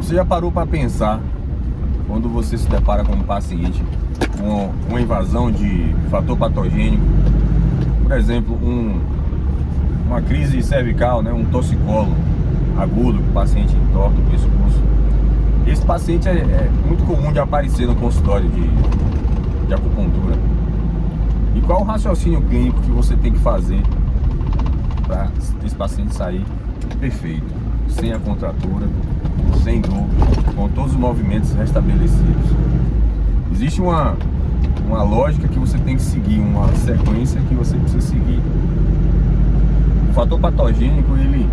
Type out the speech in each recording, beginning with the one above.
Você já parou para pensar, quando você se depara com um paciente com uma invasão de fator patogênico, por exemplo, uma crise cervical, né, um torcicolo agudo, que o paciente entorta o pescoço. Esse paciente é muito comum de aparecer no consultório de acupuntura. E qual o raciocínio clínico que você tem que fazer para esse paciente sair perfeito, sem a contratura, sem dor, com todos os movimentos restabelecidos? Existe uma lógica que você tem que seguir, uma sequência que você precisa seguir. O fator patogênico, ele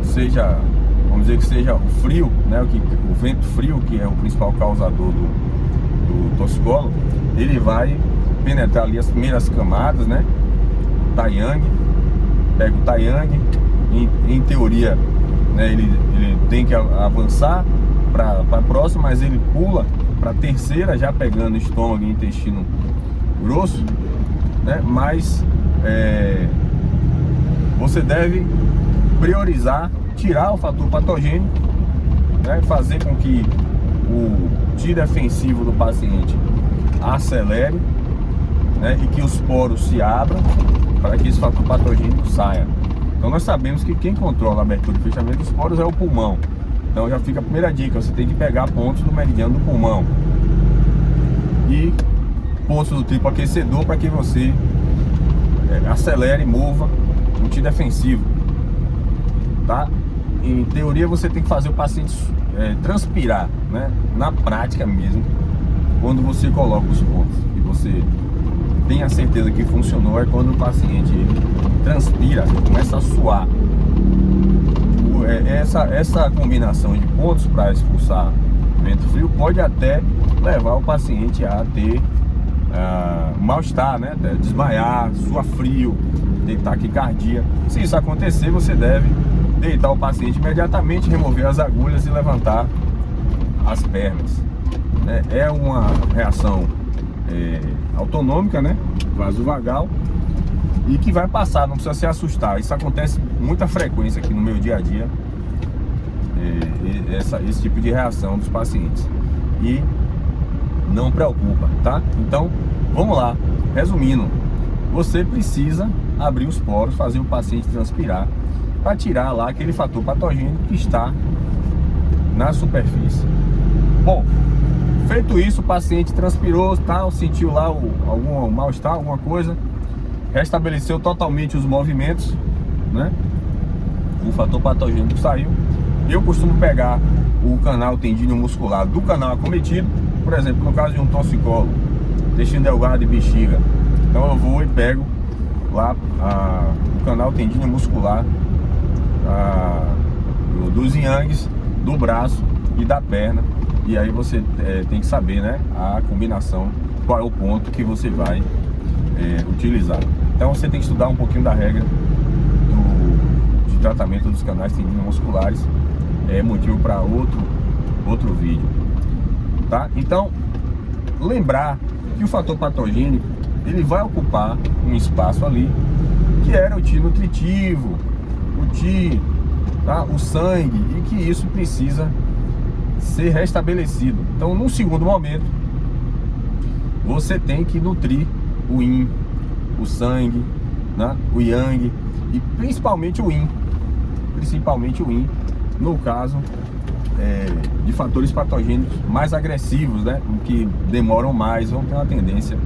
seja, vamos dizer que seja o frio, né, o vento frio, que é o principal causador do torcicolo, ele vai penetrar ali as primeiras camadas, né? Taiyang, pega o Taiyang, em teoria, né, ele tem que avançar para a próxima, mas ele pula para a terceira, já pegando estômago e intestino grosso, né? Mas você deve priorizar, tirar o fator patogênico, né? Fazer com que o T defensivo do paciente acelere, né? E que os poros se abram para que esse fator patogênico saia. Então nós sabemos que quem controla a abertura e fechamento dos poros é o pulmão. Então já fica a primeira dica: você tem que pegar pontos do meridiano do pulmão e pontos do triplo aquecedor para que você acelere e mova o T defensivo, tá? Em teoria você tem que fazer o paciente transpirar, né? Na prática mesmo, quando você coloca os pontos e você tem a certeza que funcionou, é quando o paciente ele transpira, começa a suar. Essa combinação de pontos para expulsar vento frio pode até levar o paciente a ter mal-estar, né? Desmaiar, suar frio, ter taquicardia. Se isso acontecer, você deve deitar o paciente imediatamente, remover as agulhas e levantar as pernas. É uma reação autonômica, né? Vasovagal, e que vai passar, não precisa se assustar. Isso acontece com muita frequência aqui no meu dia a dia, esse tipo de reação dos pacientes, e não preocupa, tá? Então, vamos lá. Resumindo, você precisa abrir os poros, fazer o paciente transpirar, para tirar lá aquele fator patogênico que está na superfície. Bom, feito isso, o paciente transpirou, tal, sentiu lá algum mal-estar, alguma coisa, restabeleceu totalmente os movimentos, né? O fator patogênico saiu. Eu costumo pegar o canal tendíneo muscular do canal acometido, por exemplo, no caso de um torcicolo, intestino delgado e bexiga. Então eu vou e pego lá o canal tendíneo muscular dos yangues, do braço e da perna. E aí você tem que saber, né, a combinação, qual é o ponto que você vai utilizar. Então você tem que estudar um pouquinho da regra de tratamento dos canais tendinomusculares. É motivo para outro vídeo, tá? Então, lembrar que o fator patogênico ele vai ocupar um espaço ali que era o T nutritivo, o T, tá? O sangue, e que isso precisa ser restabelecido. Então, num segundo momento, você tem que nutrir o Yin, o sangue, né? O Yang e principalmente o Yin, no caso de fatores patogênicos mais agressivos, né? Que demoram mais, vão ter uma tendência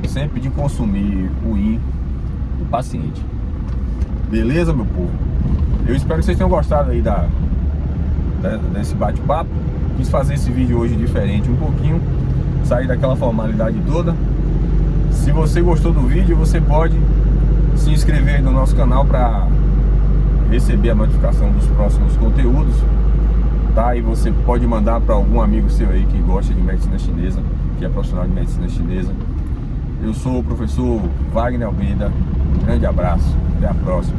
sempre de consumir o Yin do paciente. Beleza, meu povo? Eu espero que vocês tenham gostado aí desse bate-papo. Quis fazer esse vídeo hoje diferente um pouquinho, sair daquela formalidade toda. Se você gostou do vídeo, você pode se inscrever no nosso canal para receber a notificação dos próximos conteúdos, tá? E você pode mandar para algum amigo seu aí que gosta de medicina chinesa, que é profissional de medicina chinesa. Eu sou o professor Wagner Almeida. Um grande abraço, até a próxima.